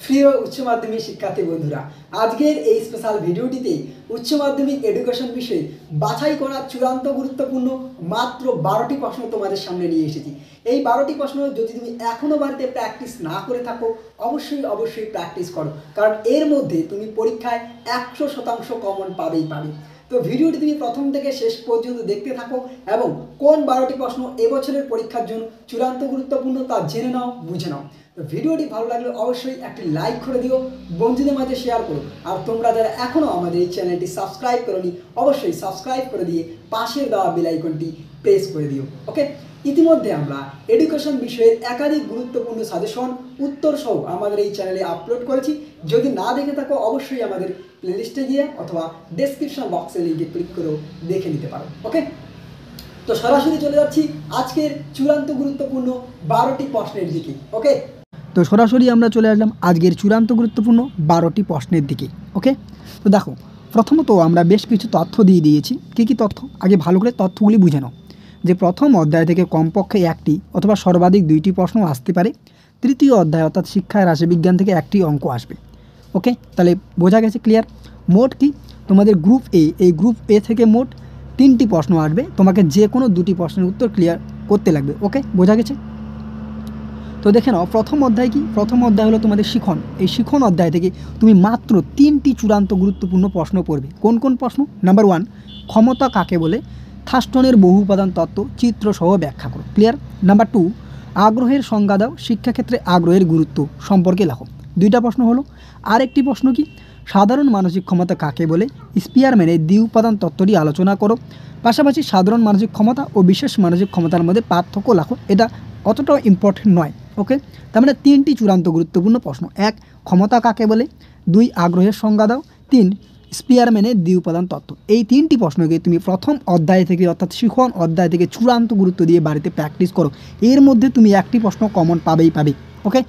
প্রিয় উচ্চ মাধ্যমিক শিক্ষার্থী বন্ধুরা, আজকের এই স্পেশাল ভিডিওটিতে উচ্চ মাধ্যমিক এডুকেশন বিষয়ে বাছাই করা চূড়ান্ত গুরুত্বপূর্ণ মাত্র 12টি প্রশ্ন তোমাদের সামনে নিয়ে এসেছি। এই 12টি প্রশ্ন যদি তুমি এখনও বাড়িতে প্র্যাকটিস না করে থাকো, অবশ্যই প্র্যাকটিস করো, কারণ এর মধ্যে তুমি পরীক্ষায় 100% কমন পাবে। তো ভিডিওটি তুমি প্রথম থেকে শেষ পর্যন্ত দেখতে থাকো এবং কোন 12টি প্রশ্ন এবছরের পরীক্ষার জন্য চূড়ান্ত গুরুত্বপূর্ণ তা জেনে নাও, বুঝে নাও। তো ভিডিওটি ভালো লাগলে অবশ্যই একটি লাইক করে দিও, বন্ধুদের মাঝে শেয়ার করো, আর তোমরা যারা এখনও আমাদের এই চ্যানেলটি সাবস্ক্রাইব করোনি অবশ্যই সাবস্ক্রাইব করে দিয়ে পাশের দেওয়া বেল আইকনটি প্রেস করে দিও। ওকে, ইতিমধ্যে আমরা এডুকেশন বিষয়ের একাধিক গুরুত্বপূর্ণ সাজেশন উত্তর সহ আমাদের এই চ্যানেলে আপলোড করেছি। যদি না দেখে থাকো অবশ্যই আমাদের প্লেলিস্টে গিয়ে অথবা ডেসক্রিপশন বক্সে লিঙ্কে ক্লিক করেও দেখে নিতে পারো। ওকে, তো সরাসরি চলে যাচ্ছি আজকের চূড়ান্ত গুরুত্বপূর্ণ 12টি প্রশ্নের দিকে। ওকে, তো সরাসরি আমরা চলে আসলাম আজকের চূড়ান্ত গুরুত্বপূর্ণ 12টি প্রশ্নের দিকে। ওকে, তো দেখো, প্রথমত আমরা বেশ কিছু তথ্য দিয়ে দিয়েছি। কী তথ্য, আগে ভালো করে তথ্যগুলি বুঝে নাও। যে প্রথম অধ্যায় থেকে কমপক্ষে একটি অথবা সর্বাধিক 2টি প্রশ্ন আসতে পারে। তৃতীয় অধ্যায় অর্থাৎ শিক্ষায় রাশিবিজ্ঞান থেকে একটি অঙ্ক আসবে। ওকে, তাহলে বোঝা গেছে, ক্লিয়ার? মোট কি তোমাদের গ্রুপ এ, এই গ্রুপ এ থেকে মোট 3টি প্রশ্ন আসবে, তোমাকে যে কোনো 2টি প্রশ্নের উত্তর ক্লিয়ার করতে লাগবে। ওকে, বোঝা গেছে? তো দেখে নাও, প্রথম অধ্যায় কি? প্রথম অধ্যায় হলো তোমাদের শিখন। এই শিখন অধ্যায় থেকে তুমি মাত্র 3টি চূড়ান্ত গুরুত্বপূর্ণ প্রশ্ন পড়বে। কোন কোন প্রশ্ন? নাম্বার 1, ক্ষমতা কাকে বলে? থাস্টনের বহু উপাদান তত্ত্ব চিত্রসহ ব্যাখ্যা করো। ক্লিয়ার? নাম্বার 2, আগ্রহের সংজ্ঞা দাও, শিক্ষাক্ষেত্রে আগ্রহের গুরুত্ব সম্পর্কে লেখো। 2টা প্রশ্ন হলো। আরেকটি প্রশ্ন কি? সাধারণ মানসিক ক্ষমতা কাকে বলে? স্পিয়ারম্যানের দ্বি উপাদান তত্ত্বটি আলোচনা করো। পাশাপাশি সাধারণ মানসিক ক্ষমতা ও বিশেষ মানসিক ক্ষমতার মধ্যে পার্থক্য লেখো। এটা অতটাও ইম্পর্টেন্ট নয়। ওকে, তার মানে 3টি চূড়ান্ত গুরুত্বপূর্ণ প্রশ্ন। 1, ক্ষমতা কাকে বলে? 2, আগ্রহের সংজ্ঞা দাও। 3, স্পিয়ারম্যানের দ্বি উপাদান তত্ত্ব। এই 3টি প্রশ্নকে তুমি প্রথম অধ্যায় থেকে অর্থাৎ শিখন অধ্যায় থেকে চূড়ান্ত গুরুত্ব দিয়ে বাড়িতে প্র্যাকটিস করো। এর মধ্যে তুমি একটি প্রশ্ন কমন পাবে। ওকে,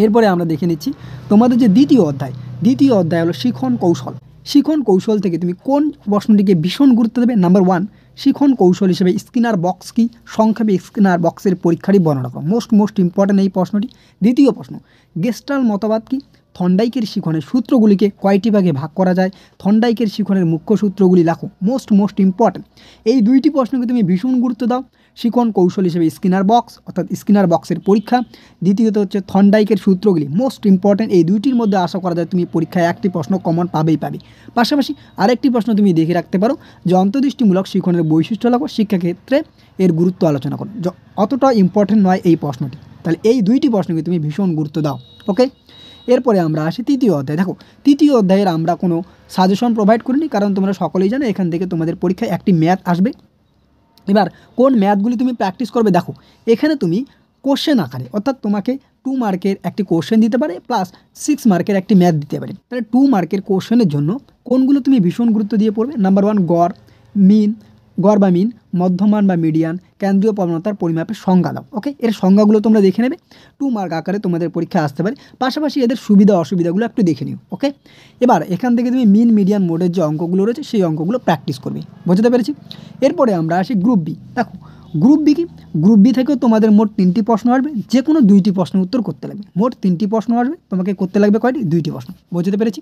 এরপরে আমরা দেখে নিচ্ছি তোমাদের যে দ্বিতীয় অধ্যায় হলো শিখন কৌশল। শিখন কৌশল থেকে তুমি কোন প্রশ্নটিকে ভীষণ গুরুত্ব দেবে? নাম্বার 1, শিখন কৌশল হিসেবে স্কিনার বক্স কি? সংক্ষেপে স্কিনার বক্সের পরীক্ষাটি বর্ণনা করো। মোস্ট ইম্পর্টেন্ট এই প্রশ্নটি। দ্বিতীয় প্রশ্ন, গেস্টাল মতবাদ কি? থর্নডাইকের শিখনের সূত্রগুলিকে কয়টি ভাগে ভাগ করা যায়? থর্নডাইকের শিখনের মুখ্য সূত্রগুলি লেখো। মোস্ট ইম্পর্টেন্ট এই 2টি প্রশ্নকে তুমি ভীষণ গুরুত্ব দাও। শিখন কৌশল হিসেবে স্কিনার বক্স অর্থাৎ স্কিনার বক্সের পরীক্ষা, দ্বিতীয়ত হচ্ছে থর্নডাইকের সূত্রগুলি। মোস্ট ইম্পর্টেন্ট এই 2টির মধ্যে আশা করা যায় তুমি পরীক্ষায় একটি প্রশ্ন কমন পাবে। পাশাপাশি আরেকটি প্রশ্ন তুমি দেখে রাখতে পারো যে অন্তর্দৃষ্টিমূলক শিখনের বৈশিষ্ট্য লেখো, শিক্ষাক্ষেত্রে এর গুরুত্ব আলোচনা করো। অতটা ইম্পর্টেন্ট নয় এই প্রশ্নটি। তাহলে এই 2টি প্রশ্নকে তুমি ভীষণ গুরুত্ব দাও। ওকে, এরপরে আমরা আসি তৃতীয় অধ্যায়। দেখো, তৃতীয় অধ্যায়ের আমরা কোনো সাজেশন প্রোভাইড করিনি, কারণ তোমরা সকলেই জানো এখান থেকে তোমাদের পরীক্ষায় একটি ম্যাথ আসবে। এবার কোন ম্যাথগুলি তুমি প্র্যাকটিস করবে? দেখো, এখানে তুমি কোশ্চেন আকারে অর্থাৎ তোমাকে 2 মার্কের একটি কোশ্চেন দিতে পারে প্লাস 6 মার্কের একটি ম্যাথ দিতে পারে। তাহলে 2 মার্কের কোশ্চেনের জন্য কোনগুলো তুমি ভীষণ গুরুত্ব দিয়ে পড়বে? নাম্বার 1, গড় বা মিন, মধ্যমান বা মিডিয়ান, কেন্দ্রীয় প্রবণতার পরিমাপের সংজ্ঞা দাও। ওকে, এর সংজ্ঞাগুলো তোমরা দেখে নেবে। 2 মার্ক আকারে তোমাদের পরীক্ষা আসতে পারে। পাশাপাশি এদের সুবিধা অসুবিধাগুলো একটু দেখে নিও। ওকে, এবার এখান থেকে তুমি মিন মিডিয়ান মোডের যে অঙ্কগুলো রয়েছে সেই অঙ্কগুলো প্র্যাকটিস করবে। বুঝতে পেরেছি? এরপরে আমরা আসি গ্রুপ বি। দেখো, গ্রুপ বি কি? গ্রুপ বি থেকেও তোমাদের মোট 3টি প্রশ্ন আসবে, যে কোনো 2টি প্রশ্নের উত্তর করতে লাগবে। মোট 3টি প্রশ্ন আসবে, তোমাকে করতে লাগবে কয়টি? 2টি প্রশ্ন। বুঝতে পেরেছি?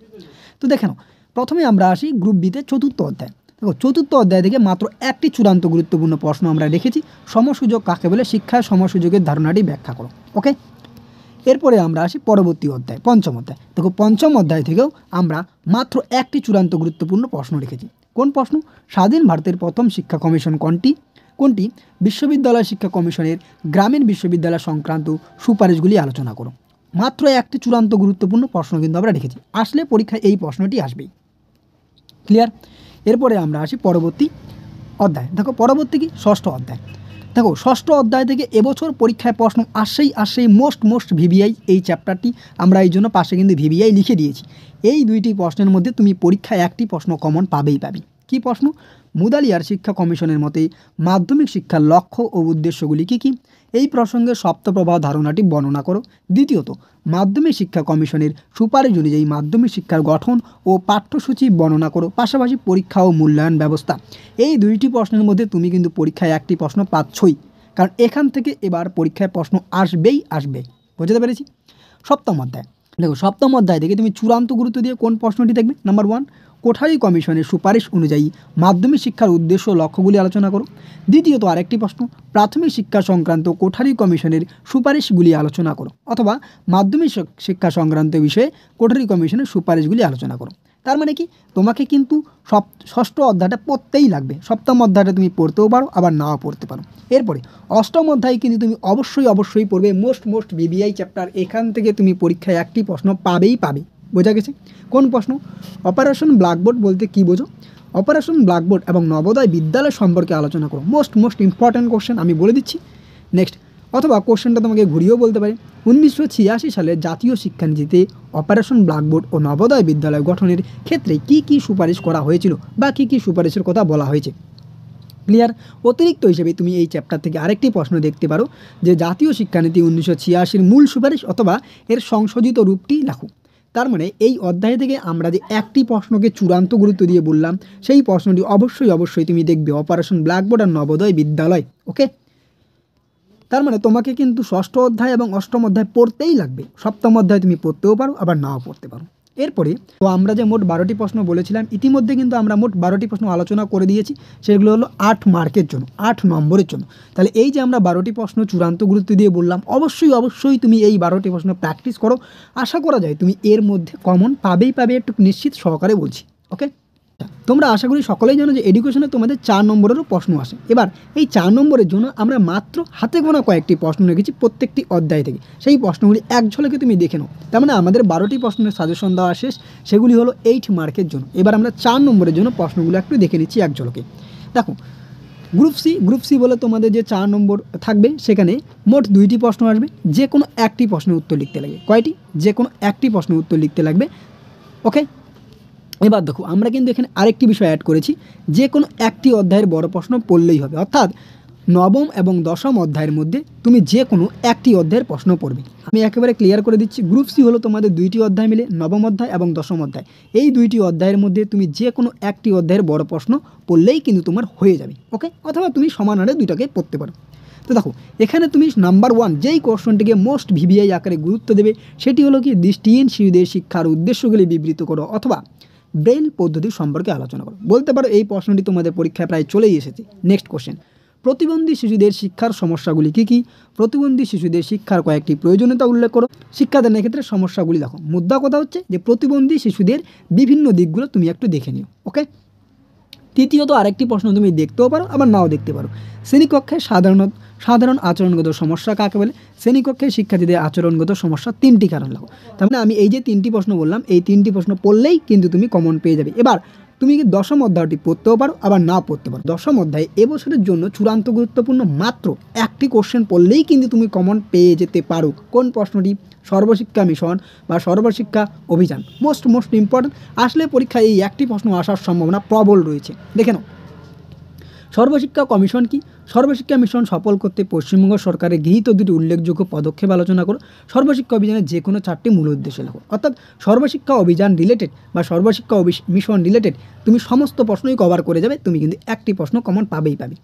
তো দেখে নাও, প্রথমে আমরা আসি গ্রুপ বিতে চতুর্থ অধ্যায়। দেখো, চতুর্থ অধ্যায় থেকে মাত্র একটি চূড়ান্ত গুরুত্বপূর্ণ প্রশ্ন আমরা রেখেছি, সমসুযোগ কাকে বলে? শিক্ষায় সমসুযোগের ধারণাটি ব্যাখ্যা করো। ওকে, এরপরে আমরা আসি পরবর্তী অধ্যায়, পঞ্চম অধ্যায়। দেখো, পঞ্চম অধ্যায় থেকেও আমরা মাত্র একটি চূড়ান্ত গুরুত্বপূর্ণ প্রশ্ন রেখেছি। কোন প্রশ্ন? স্বাধীন ভারতের প্রথম শিক্ষা কমিশন কোনটি? বিশ্ববিদ্যালয় শিক্ষা কমিশনের গ্রামীণ বিশ্ববিদ্যালয় সংক্রান্ত সুপারিশগুলি আলোচনা করো। মাত্র একটি চূড়ান্ত গুরুত্বপূর্ণ প্রশ্ন কিন্তু আমরা রেখেছি, আসলে পরীক্ষায় এই প্রশ্নটি আসবেই। ক্লিয়ার? এরপরে আমরা আসি পরবর্তী অধ্যায়। দেখো, পরবর্তী কি? ষষ্ঠ অধ্যায়। দেখো, ষষ্ঠ অধ্যায় থেকে এবছর পরীক্ষায় প্রশ্ন আসেই মোস্ট ভিভিআই এই চ্যাপ্টারটি আমরা এই জন্য পাশে কিন্তু ভিভিআই লিখে দিয়েছি। এই 2টি প্রশ্নের মধ্যে তুমি পরীক্ষায় একটি প্রশ্ন কমন পাবেই। কি প্রশ্ন? মুদালিয়ার শিক্ষা কমিশনের মতে মাধ্যমিক শিক্ষার লক্ষ্য ও উদ্দেশ্যগুলি কী? এই প্রসঙ্গে সপ্তপ্রবাহ ধারণাটি বর্ণনা করো। দ্বিতীয়ত, মাধ্যমিক শিক্ষা কমিশনের সুপারিশ অনুযায়ী মাধ্যমিক শিক্ষার গঠন ও পাঠ্যসূচি বর্ণনা করো। পাশাপাশি পরীক্ষা ও মূল্যায়ন ব্যবস্থা। এই 2টি প্রশ্নের মধ্যে তুমি কিন্তু পরীক্ষায় একটি প্রশ্ন পাচ্ছই, কারণ এখান থেকে এবার পরীক্ষায় প্রশ্ন আসবেই। বুঝতে পেরেছি? সপ্তম অধ্যায়। দেখো সপ্তম অধ্যায় থেকে তুমি চূড়ান্ত গুরুত্ব দিয়ে কোন প্রশ্নটি দেখবে? নাম্বার 1, কোঠারি কমিশনের সুপারিশ অনুযায়ী মাধ্যমিক শিক্ষার উদ্দেশ্য ও লক্ষ্যগুলি আলোচনা করো। দ্বিতীয়ত আরেকটি প্রশ্ন, প্রাথমিক শিক্ষা সংক্রান্ত কোঠারি কমিশনের সুপারিশগুলি আলোচনা করো, অথবা মাধ্যমিক শিক্ষা সংক্রান্ত বিষয়ে কোঠারি কমিশনের সুপারিশগুলি আলোচনা করো। তার মানে কি, তোমাকে কিন্তু ষষ্ঠ অধ্যায়টা পড়তেই লাগবে। সপ্তম অধ্যায়টা তুমি পড়তেও পারো, আবার নাও পড়তে পারো। এরপরে অষ্টম অধ্যায় কিন্তু তুমি অবশ্যই পড়বে মোস্ট বিবিআই চ্যাপ্টার। এখান থেকে তুমি পরীক্ষায় একটি প্রশ্ন পাবে। বোঝা গেছে? কোন প্রশ্ন? অপারেশন ব্ল্যাকবোর্ড বলতে কি বোঝো? অপারেশন ব্ল্যাকবোর্ড এবং নবোদয় বিদ্যালয় সম্পর্কে আলোচনা করো। মোস্ট ইম্পর্ট্যান্ট কোশ্চেন, আমি বলে দিচ্ছি। নেক্সট, অথবা কোশ্চেনটা তোমাকে ঘুরিয়েও বলতে পারে, 1986 সালে জাতীয় শিক্ষানীতিতে অপারেশন ব্ল্যাকবোর্ড ও নবোদয় বিদ্যালয় গঠনের ক্ষেত্রে কি সুপারিশ করা হয়েছিল বা কি সুপারিশের কথা বলা হয়েছে। ক্লিয়ার? অতিরিক্ত হিসেবে তুমি এই চ্যাপ্টার থেকে আরেকটি প্রশ্ন দেখতে পারো যে জাতীয় শিক্ষানীতি 1986-র মূল সুপারিশ অথবা এর সংশোধিত রূপটি লেখো। তার মানে এই অধ্যায় থেকে আমরা যে একটি প্রশ্নকে চূড়ান্ত গুরুত্ব দিয়ে বললাম, সেই প্রশ্নটি অবশ্যই তুমি দেখবে অপারেশন ব্ল্যাকবোর্ড আর নবোদয় বিদ্যালয়। ওকে, তার মানে তোমাকে কিন্তু ষষ্ঠ অধ্যায় এবং অষ্টম অধ্যায় পড়তেই লাগবে। সপ্তম অধ্যায় তুমি পড়তেও পারো, আবার নাও পড়তে পারো। এরপরে তো আমরা যে মোট 12টি প্রশ্ন বলেছিলাম, ইতিমধ্যে কিন্তু আমরা মোট 12টি প্রশ্ন আলোচনা করে দিয়েছি। সেগুলো হলো 8 মার্কের জন্য, 8 নম্বরের জন্য। তাহলে এই যে আমরা 12টি প্রশ্ন চূড়ান্ত গুরুত্ব দিয়ে বললাম, অবশ্যই তুমি এই 12টি প্রশ্ন প্র্যাকটিস করো। আশা করা যায় তুমি এর মধ্যে কমন পাবে, একটু নিশ্চিত সহকারে বলছি। ওকে, তোমরা আশা করি সকলেই জানো যে এডুকেশনে তোমাদের 4 নম্বরেরও প্রশ্ন আসে। এবার এই 4 নম্বরের জন্য আমরা মাত্র হাতে গোনা কয়েকটি প্রশ্ন রেখেছি প্রত্যেকটি অধ্যায় থেকে। সেই প্রশ্নগুলি এক ঝলকে তুমি দেখে নাও। তার মানে আমাদের 12টি প্রশ্নের সাজেশন দেওয়া শেষ, সেগুলি হলো 8 মার্কের জন্য। এবার আমরা 4 নম্বরের জন্য প্রশ্নগুলো একটু দেখে নিচ্ছি এক ঝলকে। দেখো, গ্রুপ সি বলে তোমাদের যে 4 নম্বর থাকবে, সেখানে মোট 2টি প্রশ্ন আসবে। যে কোনো একটি প্রশ্নের উত্তর লিখতে লাগবে। কয়টি? যে কোনো একটি প্রশ্নের উত্তর লিখতে লাগবে। ওকে, এবার দেখো আমরা কিন্তু এখানে আরেকটি বিষয় অ্যাড করেছি, যে কোনো একটি অধ্যায়ের বড় প্রশ্ন পড়লেই হবে। অর্থাৎ নবম এবং দশম অধ্যায়ের মধ্যে তুমি যে কোনো একটি অধ্যায়ের প্রশ্ন পড়বে। আমি একেবারে ক্লিয়ার করে দিচ্ছি, গ্রুপ সি হলো তোমাদের 2টি অধ্যায় মিলে, নবম অধ্যায় এবং দশম অধ্যায়। এই 2টি অধ্যায়ের মধ্যে তুমি যে কোনো একটি অধ্যায়ের বড় প্রশ্ন পড়লেই কিন্তু তোমার হয়ে যাবে। ওকে, অথবা তুমি সমান হারে দুইটাকে পড়তে পারো। তো দেখো, এখানে তুমি নাম্বার 1 যেই কোশ্চেনটিকে মোস্ট ভিভিআই আকারে গুরুত্ব দেবে, সেটি হলো কি, দৃষ্টিহীন শিশুদের শিক্ষার উদ্দেশ্যগুলি বিবৃত করো, অথবা ব্রেইল পদ্ধতি সম্পর্কে আলোচনা করো। বলতে পারো এই প্রশ্নটি তোমাদের পরীক্ষায় প্রায় চলেই এসেছে। নেক্সট কোশ্চেন, প্রতিবন্ধী শিশুদের শিক্ষার সমস্যাগুলি কী? প্রতিবন্ধী শিশুদের শিক্ষার কয়েকটি প্রয়োজনীয়তা উল্লেখ করো। শিক্ষাদানের ক্ষেত্রে সমস্যাগুলি দেখো। মুদ্রা কথা হচ্ছে যে প্রতিবন্ধী শিশুদের বিভিন্ন দিকগুলো তুমি একটু দেখে নিও। ওকে, তৃতীয়ত আরেকটি প্রশ্ন তুমি দেখতেও পারো, আবার নাও দেখতে পারো। শ্রেণীকক্ষে সাধারণ আচরণগত সমস্যা কাকে বলে? শ্রেণীকক্ষে শিক্ষার্থীদের আচরণগত সমস্যা 3টি কারণ লেখো। তার মানে আমি এই যে 3টি প্রশ্ন বললাম, এই 3টি প্রশ্ন পড়লেই কিন্তু তুমি কমন পেয়ে যাবে। এবার তুমি কি দশম অধ্যায়টি পড়তেও পারো, আবার না পড়তে পারো। দশম অধ্যায়ে এবছরের জন্য চূড়ান্ত গুরুত্বপূর্ণ মাত্র একটি কোশ্চেন পড়লেই কিন্তু তুমি কমন পেয়ে যেতে পারো। কোন প্রশ্নটি? সর্বশিক্ষা মিশন বা সর্বশিক্ষা অভিযান। Most important. আসলে পরীক্ষায় এই একটি প্রশ্ন আসার সম্ভাবনা প্রবল রয়েছে। দেখে নাও, সর্বশিক্ষা কমিশন কি? সর্বশিক্ষা মিশন সফল করতে পশ্চিমবঙ্গ সরকারের গৃহীত 2টি উল্লেখযোগ্য পদক্ষেপ আলোচনা করো। সর্বশিক্ষা অভিযানের যে কোনো 4টি মূল উদ্দেশ্য লেখো। অর্থাৎ সর্বশিক্ষা অভিযান রিলেটেড বা সর্বশিক্ষা মিশন রিলেটেড তুমি সমস্ত প্রশ্নই কভার করে যাবে। তুমি কিন্তু একটি প্রশ্ন কমন পাবে।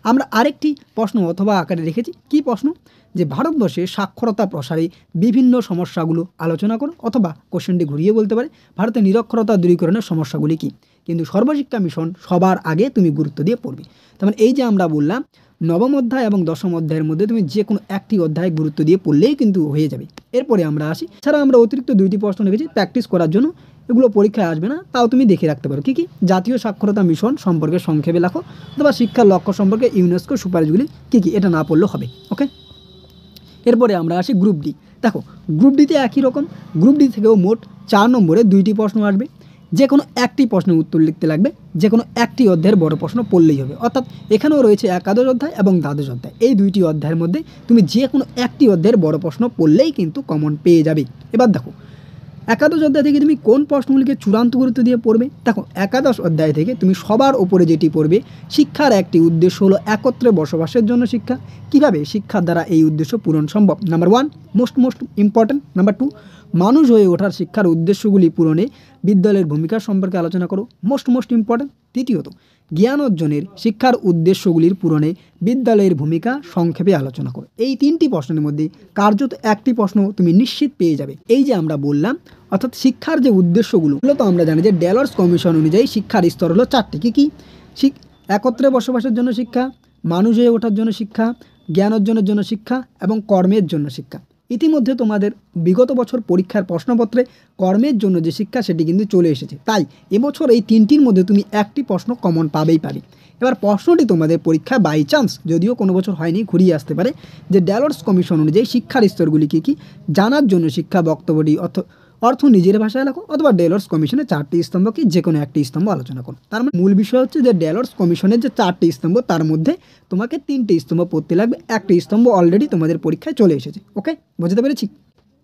আমরা আরেকটি প্রশ্ন অথবা আকারে রেখেছি। কি প্রশ্ন? যে ভারতবর্ষে সাক্ষরতা প্রসারে বিভিন্ন সমস্যাগুলো আলোচনা করো, অথবা কোশ্চেনটি ঘুরিয়ে বলতে পারে ভারতের নিরক্ষরতা দূরীকরণের সমস্যাগুলি কী? কিন্তু সর্বশিক্ষা মিশন সবার আগে তুমি গুরুত্ব দিয়ে পড়বে। তার মানে এই যে আমরা বললাম, নবম অধ্যায় এবং দশম অধ্যায়ের মধ্যে তুমি যে কোনো একটি অধ্যায় গুরুত্ব দিয়ে পড়লেই কিন্তু হয়ে যাবে। এরপরে আমরা আসি, ছাড়া আমরা অতিরিক্ত 2টি প্রশ্ন রেখেছি প্র্যাকটিস করার জন্য। এগুলো পরীক্ষায় আসবে না, তাও তুমি দেখে রাখতে পারো। কী? জাতীয় সাক্ষরতা মিশন সম্পর্কে সংক্ষেপে লেখো, অথবা শিক্ষার লক্ষ্য সম্পর্কে ইউনেস্কো সুপারিশগুলি কী, এটা না পড়লেও হবে। ওকে, এরপরে আমরা আসি গ্রুপ ডি। দেখো, গ্রুপ ডিতে একই রকম। গ্রুপ ডি থেকেও মোট 4 নম্বরে 2টি প্রশ্ন আসবে। যে কোনো একটি প্রশ্নের উত্তর লিখতে লাগবে। যে কোনো একটি অধ্যায়ের বড় প্রশ্ন পড়লেই হবে। অর্থাৎ এখানেও রয়েছে একাদশ অধ্যায় এবং দ্বাদশ অধ্যায়। এই 2টি অধ্যায়ের মধ্যে তুমি যে কোনো একটি অধ্যায়ের বড় প্রশ্ন পড়লেই কিন্তু কমন পেয়ে যাবে। এবার দেখো, একাদশ অধ্যায় থেকে তুমি কোন প্রশ্নগুলিকে চূড়ান্ত গুরুত্ব দিয়ে পড়বে? দেখো, একাদশ অধ্যায় থেকে তুমি সবার ওপরে যেটি পড়বে, শিক্ষার একটি উদ্দেশ্য হলো একত্রে বসবাসের জন্য শিক্ষা। কিভাবে শিক্ষার দ্বারা এই উদ্দেশ্য পূরণ সম্ভব? Number 1 most important. নাম্বার 2 মানুষ হয়ে ওঠার শিক্ষার উদ্দেশ্যগুলি পূরণে বিদ্যালয়ের ভূমিকা সম্পর্কে আলোচনা করো। Most important. তৃতীয়ত জ্ঞান অর্জনের শিক্ষার উদ্দেশ্যগুলির পূরণে বিদ্যালয়ের ভূমিকা সংক্ষেপে আলোচনা করো। এই 3টি প্রশ্নের মধ্যে কার্যত একটি প্রশ্ন তুমি নিশ্চিত পেয়ে যাবে। এই যে আমরা বললাম, অর্থাৎ শিক্ষার যে উদ্দেশ্যগুলো, তো আমরা জানি যে ডেলর্স কমিশন অনুযায়ী শিক্ষার স্তর হলো 4টি। কী একত্রে বসবাসের জন্য শিক্ষা, মানুষ হয়ে ওঠার জন্য শিক্ষা, জ্ঞান অর্জনের জন্য শিক্ষা এবং কর্মের জন্য শিক্ষা। ইতিমধ্যে তোমাদের বিগত বছর পরীক্ষার প্রশ্নপত্রে কর্মের জন্য যে শিক্ষা সেটি কিন্তু চলে এসেছে। তাই এবছর এই 3টির মধ্যে তুমি একটি প্রশ্ন কমন পাবেই পাবে। এবার প্রশ্নটি তোমাদের পরীক্ষায় বাই চান্স, যদিও কোনো বছর হয়নি, ঘুরিয়ে আসতে পারে যে ডেলর্স কমিশন অনুযায়ী শিক্ষার স্তরগুলি কী জানার জন্য শিক্ষা বক্তব্যটি অর্থ নিজের ভাষায় লেখো, অথবা ডেলর্স কমিশনের 4টি স্তম্ভকে যে কোনো একটি স্তম্ভ আলোচনা করো। তার মানে মূল বিষয় হচ্ছে যে ডেলর্স কমিশনের যে 4টি স্তম্ভ তার মধ্যে তোমাকে 3টি স্তম্ভ পড়তে লাগবে। একটি স্তম্ভ অলরেডি তোমাদের পরীক্ষায় চলে এসেছে। ওকে, বুঝতে পেরেছি?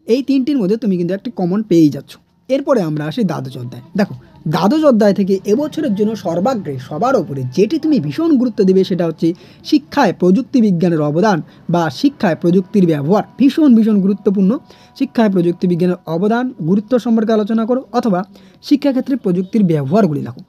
এই 3টির মধ্যে তুমি কিন্তু একটি কমন পেয়েই যাচ্ছ। এরপরে আমরা আসি দ্বাদশ অধ্যায়। দেখো, দ্বাদশ অধ্যায় থেকে এবছরের জন্য সর্বাগ্রে সবার ওপরে যেটি তুমি ভীষণ গুরুত্ব দেবে সেটা হচ্ছে শিক্ষায় প্রযুক্তি বিজ্ঞানের অবদান বা শিক্ষায় প্রযুক্তির ব্যবহার। ভীষণ গুরুত্বপূর্ণ। শিক্ষায় প্রযুক্তি বিজ্ঞানের অবদান গুরুত্ব সম্পর্কে আলোচনা করো, অথবা শিক্ষাক্ষেত্রে প্রযুক্তির ব্যবহারগুলি লেখো।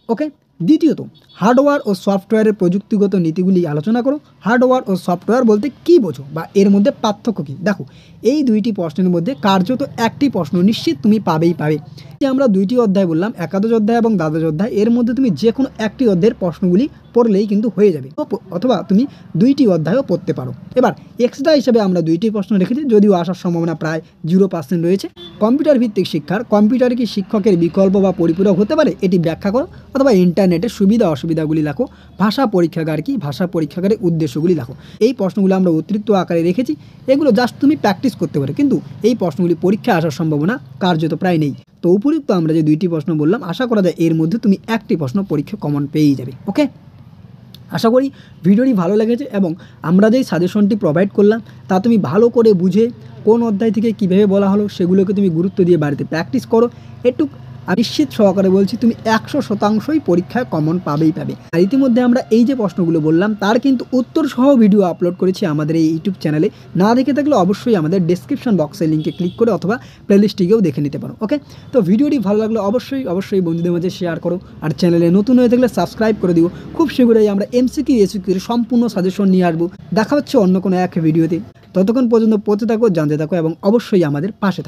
ওকে। দ্বিতীয়ত, হার্ডওয়্যার ও সফটওয়্যারের প্রযুক্তিগত নীতিগুলি আলোচনা করো। হার্ডওয়্যার ও সফটওয়্যার বলতে কী বোঝো বা এর মধ্যে পার্থক্য কী? দেখো, এই 2টি প্রশ্নের মধ্যে কার্যত একটি প্রশ্ন নিশ্চিত তুমি পাবেই পাবে। যে আমরা 2টি অধ্যায় বললাম, একাদশ অধ্যায় এবং দ্বাদশ অধ্যায়, এর মধ্যে তুমি যে কোনো একটি অধ্যায়ের প্রশ্নগুলি পড়লেই কিন্তু হয়ে যাবে, অথবা তুমি 2টি অধ্যায়ও পড়তে পারো। এবার এক্সট্রা হিসেবে আমরা 2টি প্রশ্ন রেখেছি, যদিও আসার সম্ভাবনা প্রায় 0% রয়েছে। কম্পিউটার ভিত্তিক শিক্ষার কম্পিউটারে কি শিক্ষকের বিকল্প বা পরিপূরক হতে পারে এটি ব্যাখ্যা করো, অথবা ইন্টারনেটের সুবিধা অসুবিধাগুলি লেখো। ভাষা পরীক্ষাগার কি, ভাষা পরীক্ষাগারের উদ্দেশ্যগুলি লেখো। এই প্রশ্নগুলো আমরা অতিরিক্ত আকারে রেখেছি, এগুলো জাস্ট তুমি প্র্যাকটিস করতে পারো, কিন্তু এই প্রশ্নগুলি পরীক্ষায় আসার সম্ভাবনা কার্যত প্রায় নেই। তো উপরিউক্ত আমরা যে 2টি প্রশ্ন বললাম, আশা করা যায় এর মধ্যে তুমি একটি প্রশ্ন পরীক্ষা কমন পেয়েই যাবে। ওকে, আশা করি ভিডিওটি ভালো লেগেছে এবং আমরা যেই সাজেশনটি প্রোভাইড করলাম তা তুমি ভালো করে বুঝে কোন অধ্যায় থেকে কীভাবে বলা হলো সেগুলোকে তুমি গুরুত্ব দিয়ে বাড়িতে প্র্যাকটিস করো। একটু নিশ্চিত সহকারে বলছি, তুমি 100%ই পরীক্ষায় কমন পাবেই পাবে। আর ইতিমধ্যে আমরা এই যে প্রশ্নগুলো বললাম তার কিন্তু উত্তর সহ ভিডিও আপলোড করেছি আমাদের এই ইউটিউব চ্যানেলে। না দেখে থাকলে অবশ্যই আমাদের ডেসক্রিপশন বক্সের লিঙ্কে ক্লিক করে অথবা প্লেলিস্টটিকেও দেখে নিতে পারো। ওকে, তো ভিডিওটি ভালো লাগলে অবশ্যই বন্ধুদের মাঝে শেয়ার করো, আর চ্যানেলে নতুন হয়ে থাকলে সাবস্ক্রাইব করে দিও। খুব শীঘ্রই আমরা এমসিকিউ এসিকিউর সম্পূর্ণ সাজেশন নিয়ে আসবো। দেখা হচ্ছে অন্য কোনো এক ভিডিওতে। ততক্ষণ পর্যন্ত পড়তে থাকো, জানতে থাকো এবং অবশ্যই আমাদের পাশে থাকো।